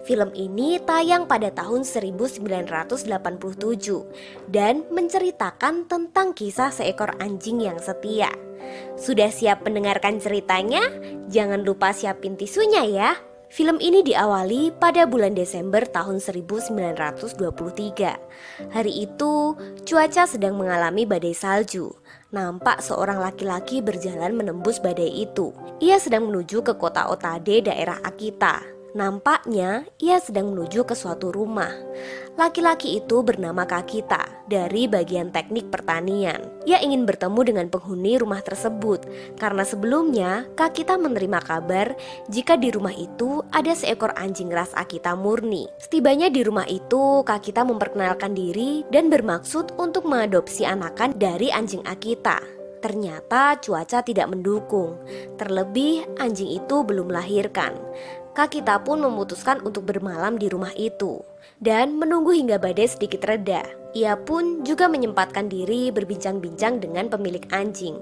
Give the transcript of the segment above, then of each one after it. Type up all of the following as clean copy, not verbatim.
Film ini tayang pada tahun 1987 dan menceritakan tentang kisah seekor anjing yang setia. Sudah siap mendengarkan ceritanya? Jangan lupa siapin tisunya ya. Film ini diawali pada bulan Desember tahun 1923. Hari itu, cuaca sedang mengalami badai salju. Nampak seorang laki-laki berjalan menembus badai itu. Ia sedang menuju ke kota Otade, daerah Akita. Nampaknya ia sedang menuju ke suatu rumah. Laki-laki itu bernama Kakita dari bagian teknik pertanian. Ia ingin bertemu dengan penghuni rumah tersebut karena sebelumnya Kakita menerima kabar jika di rumah itu ada seekor anjing ras Akita murni. Setibanya di rumah itu, Kakita memperkenalkan diri dan bermaksud untuk mengadopsi anakan dari anjing Akita. Ternyata cuaca tidak mendukung. Terlebih anjing itu belum melahirkan. Kakita pun memutuskan untuk bermalam di rumah itu dan menunggu hingga badai sedikit reda. Ia pun juga menyempatkan diri berbincang-bincang dengan pemilik anjing.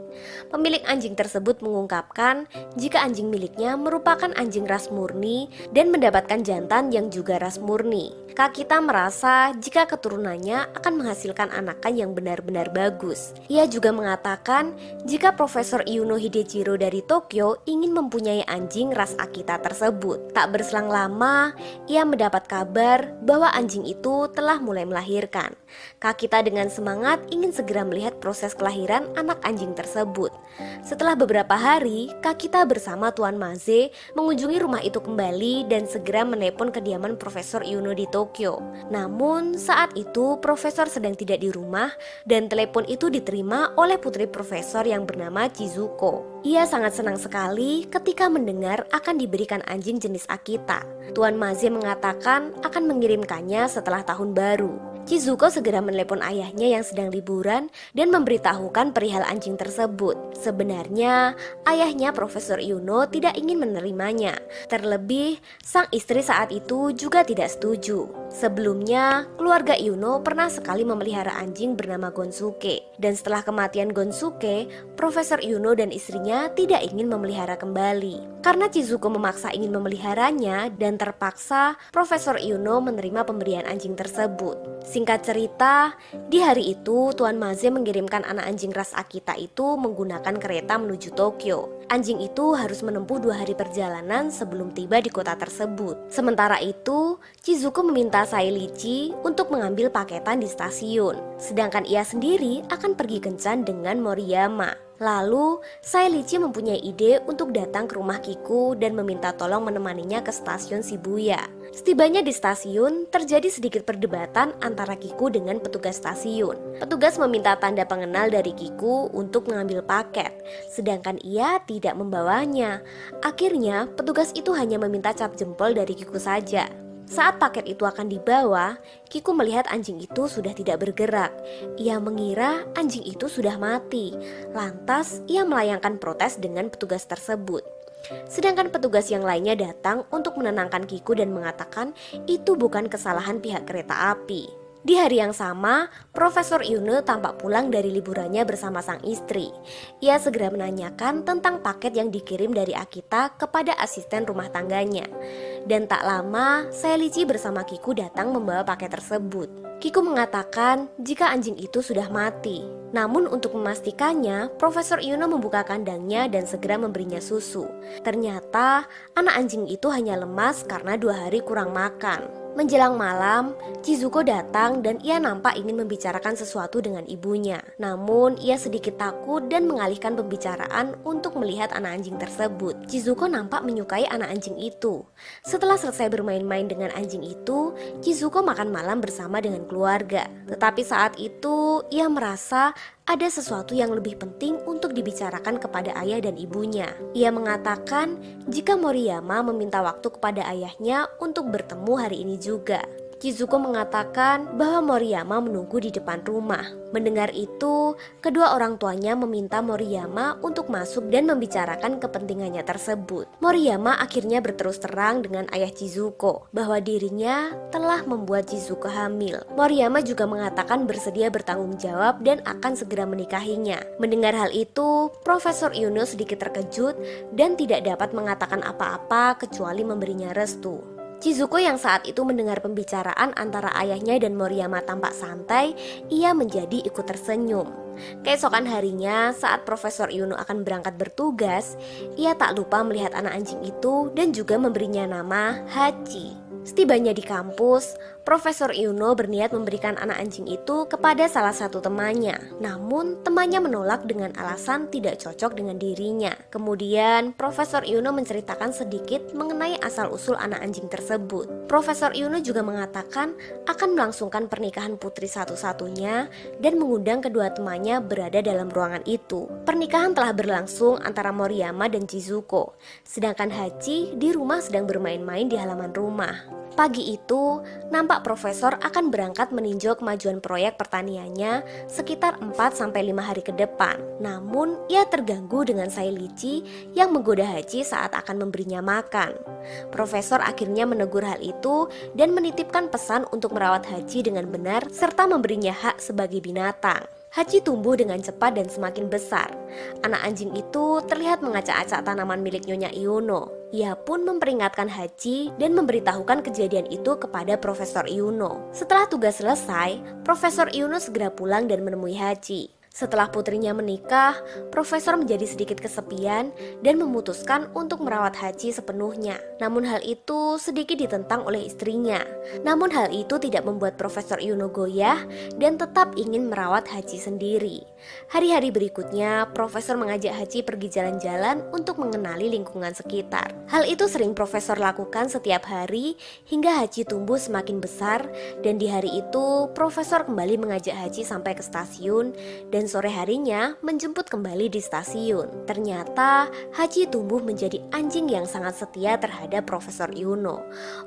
Pemilik anjing tersebut mengungkapkan jika anjing miliknya merupakan anjing ras murni dan mendapatkan jantan yang juga ras murni. Kakita merasa jika keturunannya akan menghasilkan anakan yang benar-benar bagus. Ia juga mengatakan jika Profesor Yuno Hidejiro dari Tokyo ingin mempunyai anjing ras Akita tersebut. Tak berselang lama, ia mendapat kabar bahwa anjing itu telah mulai melahirkan. Kakita dengan semangat ingin segera melihat proses kelahiran anak anjing tersebut. Setelah beberapa hari, Kakita bersama Tuan Maze mengunjungi rumah itu kembali dan segera menelpon kediaman Profesor Yuno di Tokyo. Namun saat itu Profesor sedang tidak di rumah dan telepon itu diterima oleh putri Profesor yang bernama Chizuko. Ia sangat senang sekali ketika mendengar akan diberikan anjing jenis Akita. Tuan Maze mengatakan akan mengirimkannya setelah tahun baru. Chizuko segera menelepon ayahnya yang sedang liburan dan memberitahukan perihal anjing tersebut. Sebenarnya ayahnya Profesor Yuno tidak ingin menerimanya. Terlebih sang istri saat itu juga tidak setuju. Sebelumnya keluarga Yuno pernah sekali memelihara anjing bernama Gonsuke. Dan setelah kematian Gonsuke, Profesor Yuno dan istrinya tidak ingin memelihara kembali. Karena Chizuko memaksa ingin memeliharanya dan terpaksa Profesor Yuno menerima pemberian anjing tersebut. Singkat cerita, di hari itu Tuan Maze mengirimkan anak anjing ras Akita itu menggunakan kereta menuju Tokyo. Anjing itu harus menempuh 2 hari perjalanan sebelum tiba di kota tersebut. Sementara itu, Chizuko meminta Sailichi untuk mengambil paketan di stasiun. Sedangkan ia sendiri akan pergi kencan dengan Moriyama. Lalu, Sailichi mempunyai ide untuk datang ke rumah Kiku dan meminta tolong menemaninya ke stasiun Shibuya. Setibanya di stasiun, terjadi sedikit perdebatan antara Kiku dengan petugas stasiun. Petugas meminta tanda pengenal dari Kiku untuk mengambil paket, sedangkan ia tidak membawanya. Akhirnya, petugas itu hanya meminta cap jempol dari Kiku saja. Saat paket itu akan dibawa, Kiku melihat anjing itu sudah tidak bergerak. Ia mengira anjing itu sudah mati. Lantas, ia melayangkan protes dengan petugas tersebut. Sedangkan petugas yang lainnya datang untuk menenangkan Kiku dan mengatakan itu bukan kesalahan pihak kereta api. Di hari yang sama, Profesor Yuno tampak pulang dari liburannya bersama sang istri. Ia segera menanyakan tentang paket yang dikirim dari Akita kepada asisten rumah tangganya. Dan tak lama, Sailichi bersama Kiku datang membawa paket tersebut. Kiku mengatakan jika anjing itu sudah mati. Namun untuk memastikannya, Profesor Yuno membuka kandangnya dan segera memberinya susu. Ternyata anak anjing itu hanya lemas karena 2 hari kurang makan. Menjelang malam, Chizuko datang dan ia nampak ingin membicarakan sesuatu dengan ibunya. Namun ia sedikit takut dan mengalihkan pembicaraan untuk melihat anak anjing tersebut. Chizuko nampak menyukai anak anjing itu. Setelah selesai bermain-main dengan anjing itu, Chizuko makan malam bersama dengan keluarga. Tetapi saat itu ia merasa ada sesuatu yang lebih penting untuk dibicarakan kepada ayah dan ibunya. Ia mengatakan jika Moriyama meminta waktu kepada ayahnya untuk bertemu hari ini juga. Chizuko mengatakan bahwa Moriyama menunggu di depan rumah. Mendengar itu, kedua orang tuanya meminta Moriyama untuk masuk dan membicarakan kepentingannya tersebut. Moriyama akhirnya berterus terang dengan ayah Chizuko bahwa dirinya telah membuat Chizuko hamil. Moriyama juga mengatakan bersedia bertanggung jawab dan akan segera menikahinya. Mendengar hal itu, Profesor Yuno sedikit terkejut dan tidak dapat mengatakan apa-apa kecuali memberinya restu. Chizuko yang saat itu mendengar pembicaraan antara ayahnya dan Moriyama tampak santai, ia menjadi ikut tersenyum. Keesokan harinya saat Profesor Yuno akan berangkat bertugas, ia tak lupa melihat anak anjing itu dan juga memberinya nama Hachi. Setibanya di kampus, Profesor Yuno berniat memberikan anak anjing itu kepada salah satu temannya. Namun, temannya menolak dengan alasan tidak cocok dengan dirinya. Kemudian, Profesor Yuno menceritakan sedikit mengenai asal-usul anak anjing tersebut. Profesor Yuno juga mengatakan akan melangsungkan pernikahan putri satu-satunya dan mengundang kedua temannya berada dalam ruangan itu. Pernikahan telah berlangsung antara Moriyama dan Chizuko, sedangkan Hachi di rumah sedang bermain-main di halaman rumah. Pagi itu, nampak profesor akan berangkat meninjau kemajuan proyek pertaniannya sekitar 4-5 hari ke depan. Namun, ia terganggu dengan Sailichi yang menggoda Hachi saat akan memberinya makan. Profesor akhirnya menegur hal itu dan menitipkan pesan untuk merawat Hachi dengan benar serta memberinya hak sebagai binatang. Hachi tumbuh dengan cepat dan semakin besar. Anak anjing itu terlihat mengacak-acak tanaman milik Nyonya Yuno. Ia pun memperingatkan Hachi dan memberitahukan kejadian itu kepada Profesor Yuno. Setelah tugas selesai, Profesor Yuno segera pulang dan menemui Hachi. Setelah putrinya menikah, Profesor menjadi sedikit kesepian dan memutuskan untuk merawat Hachi sepenuhnya. Namun hal itu sedikit ditentang oleh istrinya. Namun hal itu tidak membuat Profesor Yuno goyah dan tetap ingin merawat Hachi sendiri. Hari-hari berikutnya, Profesor mengajak Hachi pergi jalan-jalan untuk mengenali lingkungan sekitar. Hal itu sering Profesor lakukan setiap hari hingga Hachi tumbuh semakin besar, dan di hari itu Profesor kembali mengajak Hachi sampai ke stasiun dan sore harinya menjemput kembali di stasiun. Ternyata Hachi tumbuh menjadi anjing yang sangat setia terhadap Profesor Yuno.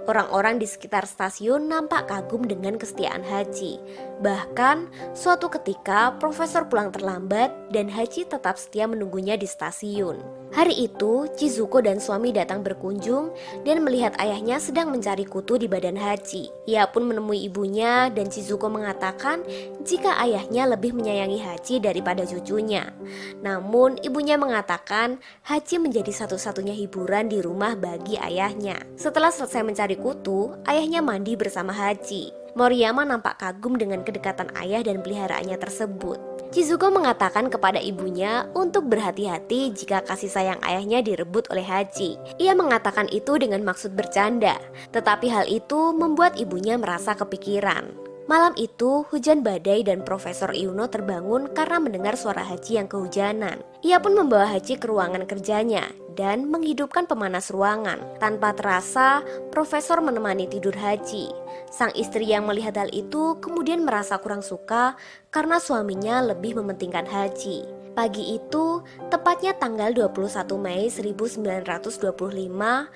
Orang-orang di sekitar stasiun nampak kagum dengan kesetiaan Hachi. Bahkan suatu ketika Profesor pulang terlambat dan Hachi tetap setia menunggunya di stasiun. Hari itu Chizuko dan suami datang berkunjung dan melihat ayahnya sedang mencari kutu di badan Hachi. Ia pun menemui ibunya dan Chizuko mengatakan jika ayahnya lebih menyayangi Hachi daripada cucunya. Namun ibunya mengatakan Hachi menjadi satu-satunya hiburan di rumah bagi ayahnya. Setelah selesai mencari kutu, ayahnya mandi bersama Hachi. Moriyama nampak kagum dengan kedekatan ayah dan peliharaannya tersebut. Chizuko mengatakan kepada ibunya untuk berhati-hati jika kasih sayang ayahnya direbut oleh Hachi. Ia mengatakan itu dengan maksud bercanda, tetapi hal itu membuat ibunya merasa kepikiran. Malam itu hujan badai dan Profesor Yuno terbangun karena mendengar suara Hachi yang kehujanan. Ia pun membawa Hachi ke ruangan kerjanya dan menghidupkan pemanas ruangan. Tanpa terasa, Profesor menemani tidur Hachi. Sang istri yang melihat hal itu kemudian merasa kurang suka karena suaminya lebih mementingkan Hachi. Pagi itu, tepatnya tanggal 21 Mei 1925,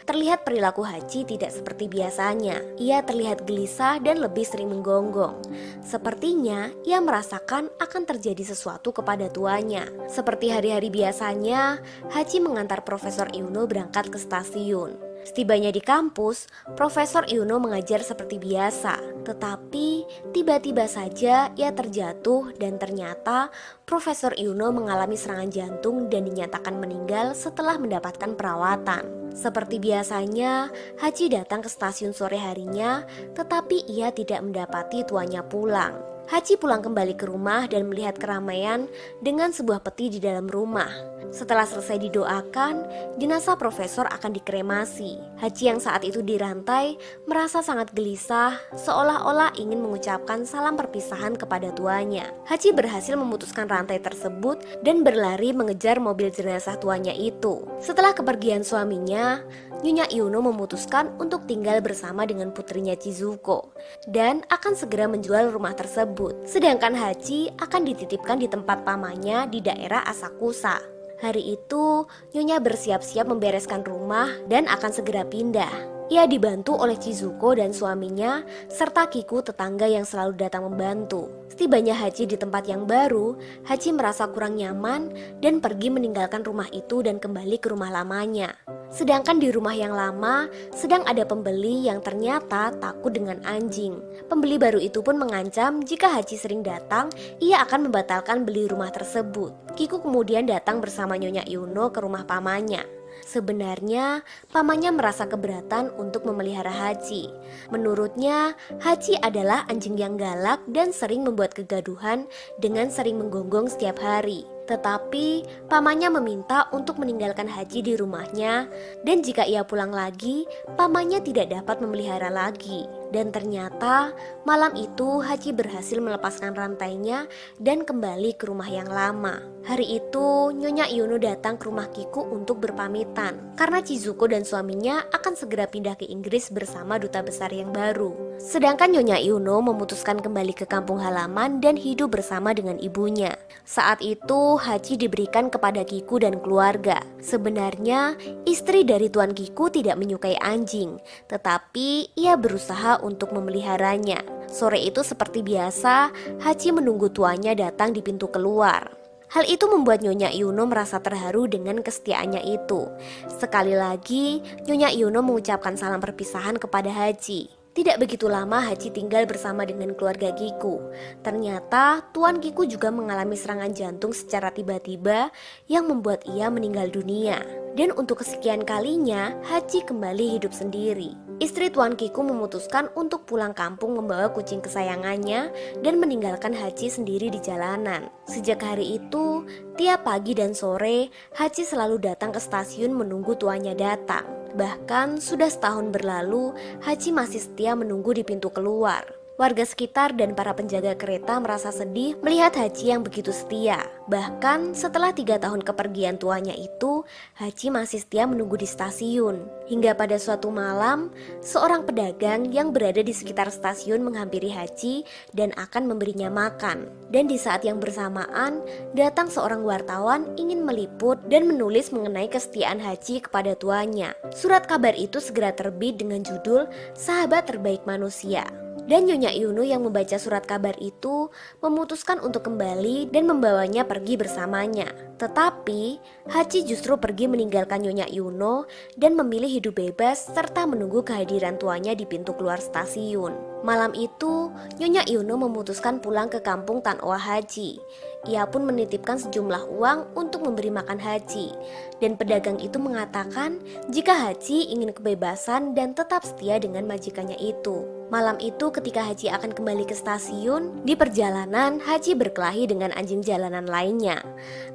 terlihat perilaku Hachi tidak seperti biasanya. Ia terlihat gelisah dan lebih sering menggonggong. Sepertinya ia merasakan akan terjadi sesuatu kepada tuanya. Seperti hari-hari biasanya, Hachi mengantar Profesor Yuno berangkat ke stasiun. Setibanya di kampus, Profesor Yuno mengajar seperti biasa. Tetapi tiba-tiba saja ia terjatuh dan ternyata Profesor Yuno mengalami serangan jantung dan dinyatakan meninggal setelah mendapatkan perawatan. Seperti biasanya, Hachi datang ke stasiun sore harinya, tetapi ia tidak mendapati tuannya pulang. Hachi pulang kembali ke rumah dan melihat keramaian dengan sebuah peti di dalam rumah. Setelah selesai didoakan, jenazah profesor akan dikremasi. Hachi yang saat itu dirantai merasa sangat gelisah, seolah-olah ingin mengucapkan salam perpisahan kepada tuanya. Hachi berhasil memutuskan rantai tersebut dan berlari mengejar mobil jenazah tuanya itu. Setelah kepergian suaminya, Nyonya Yuno memutuskan untuk tinggal bersama dengan putrinya Chizuko dan akan segera menjual rumah tersebut. Sedangkan Hachi akan dititipkan di tempat pamannya di daerah Asakusa. Hari itu, Nyonya bersiap-siap membereskan rumah dan akan segera pindah. Ia dibantu oleh Chizuko dan suaminya serta Kiku tetangga yang selalu datang membantu. Setibanya Hachi di tempat yang baru, Hachi merasa kurang nyaman dan pergi meninggalkan rumah itu dan kembali ke rumah lamanya. Sedangkan di rumah yang lama sedang ada pembeli yang ternyata takut dengan anjing. Pembeli baru itu pun mengancam jika Hachi sering datang, ia akan membatalkan beli rumah tersebut. Kiku kemudian datang bersama Nyonya Yuno ke rumah pamannya. Sebenarnya, pamannya merasa keberatan untuk memelihara Hachi. Menurutnya, Hachi adalah anjing yang galak dan sering membuat kegaduhan dengan sering menggonggong setiap hari. Tetapi, pamannya meminta untuk meninggalkan Hachi di rumahnya, dan jika ia pulang lagi, pamannya tidak dapat memelihara lagi. Dan ternyata, malam itu Hachi berhasil melepaskan rantainya dan kembali ke rumah yang lama. Hari itu, Nyonya Yuno datang ke rumah Kiku untuk berpamitan, karena Chizuko dan suaminya akan segera pindah ke Inggris bersama duta besar yang baru. Sedangkan Nyonya Yuno memutuskan kembali ke kampung halaman dan hidup bersama dengan ibunya. Saat itu, Hachi diberikan kepada Kiku dan keluarga. Sebenarnya, istri dari Tuan Kiku tidak menyukai anjing, tetapi ia berusaha untuk memeliharanya. Sore itu seperti biasa, Hachi menunggu tuannya datang di pintu keluar. Hal itu membuat Nyonya Yuno merasa terharu dengan kesetiaannya itu. Sekali lagi, Nyonya Yuno mengucapkan salam perpisahan kepada Hachi. Tidak begitu lama Hachi tinggal bersama dengan keluarga Kiku. Ternyata Tuan Kiku juga mengalami serangan jantung secara tiba-tiba yang membuat ia meninggal dunia. Dan untuk kesekian kalinya, Hachi kembali hidup sendiri. Istri Tuan Kiku memutuskan untuk pulang kampung membawa kucing kesayangannya dan meninggalkan Hachi sendiri di jalanan. Sejak hari itu, tiap pagi dan sore, Hachi selalu datang ke stasiun menunggu tuannya datang. Bahkan sudah setahun berlalu, Hachi masih setia menunggu di pintu keluar. Warga sekitar dan para penjaga kereta merasa sedih melihat Hachi yang begitu setia. Bahkan setelah 3 tahun kepergian tuanya itu, Hachi masih setia menunggu di stasiun. Hingga pada suatu malam, seorang pedagang yang berada di sekitar stasiun menghampiri Hachi dan akan memberinya makan. Dan di saat yang bersamaan, datang seorang wartawan ingin meliput dan menulis mengenai kesetiaan Hachi kepada tuannya. Surat kabar itu segera terbit dengan judul Sahabat Terbaik Manusia. Dan Nyonya Yuno yang membaca surat kabar itu memutuskan untuk kembali dan membawanya pergi bersamanya. Tetapi Hachi justru pergi meninggalkan Nyonya Yuno dan memilih hidup bebas serta menunggu kehadiran tuannya di pintu keluar stasiun. Malam itu Nyonya Yuno memutuskan pulang ke kampung Tanoa Hachi. Ia pun menitipkan sejumlah uang untuk memberi makan Hachi. Dan pedagang itu mengatakan jika Hachi ingin kebebasan dan tetap setia dengan majikannya itu. Malam itu ketika Hachi akan kembali ke stasiun, di perjalanan Hachi berkelahi dengan anjing jalanan lainnya.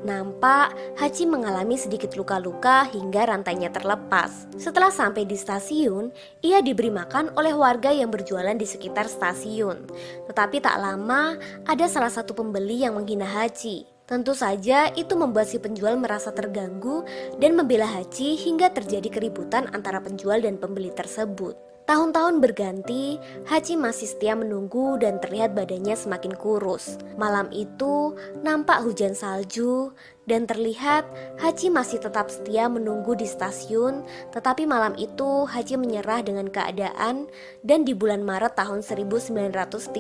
Nampak Hachi mengalami sedikit luka-luka hingga rantainya terlepas. Setelah sampai di stasiun, ia diberi makan oleh warga yang berjualan di sekitar stasiun. Tetapi tak lama, ada salah satu pembeli yang menghina Hachi. Tentu saja itu membuat si penjual merasa terganggu dan membela Hachi hingga terjadi keributan antara penjual dan pembeli tersebut. Tahun-tahun berganti, Hachi masih setia menunggu dan terlihat badannya semakin kurus. Malam itu nampak hujan salju dan terlihat Hachi masih tetap setia menunggu di stasiun. Tetapi malam itu Hachi menyerah dengan keadaan dan di bulan Maret tahun 1935,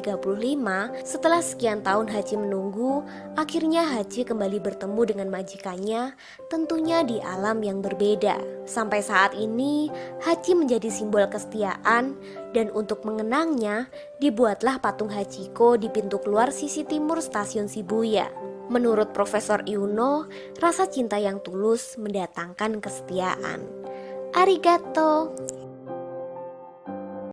setelah sekian tahun Hachi menunggu, akhirnya Hachi kembali bertemu dengan majikannya, tentunya di alam yang berbeda. Sampai saat ini Hachi menjadi simbol kesetiaan dan untuk mengenangnya dibuatlah patung Hachiko di pintu keluar sisi timur stasiun Shibuya. Menurut Profesor Yuno, rasa cinta yang tulus mendatangkan kesetiaan. Arigato.